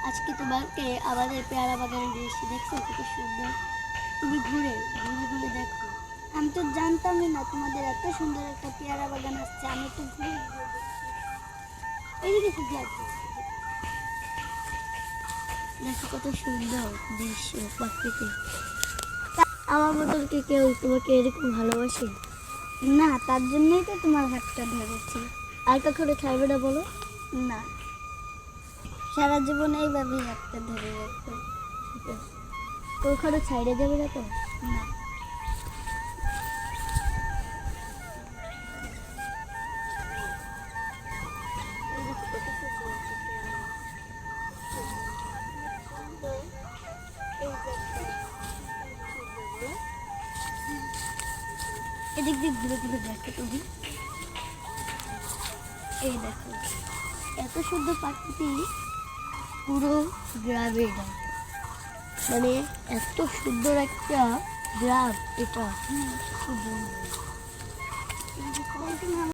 আজকে তোমাকে আমাদের পেয়ারা বাগানে নিয়ে এসে দেখছো কত সুন্দর। তুমি ঘুরে ঘুরে ঘুরে দেখো। আমি তো জানতামই না তোমাদের এত সুন্দর একটা পেয়ারা বাগান আসছে। আমি তো ঘুরে ঘুরে দেখছি। এইদিকে কি দেখো, দেখো কত সুন্দর দৃশ্য প্রাকৃতিক। আমার মতন কি কেউ তোমাকে এরকম ভালোবাসে? না, তার জন্যই তো তোমার হাতটা ধরেছি। আর কখনো ছাড়বে না বলো? না, সারা জীবন এইভাবেই হাতটা ধরে রাখবো। ঠিক আছে, কখনো ছাইড়ে যাবে না তো? না। এদিক দিয়ে ঘুরে ঘুরে দেখো তুমি। এই দেখো এত সুন্দর প্রাকৃতি, পুরো গ্রামে এটা। মানে এত সুন্দর একটা গ্রাম এটা। খুব সুন্দর।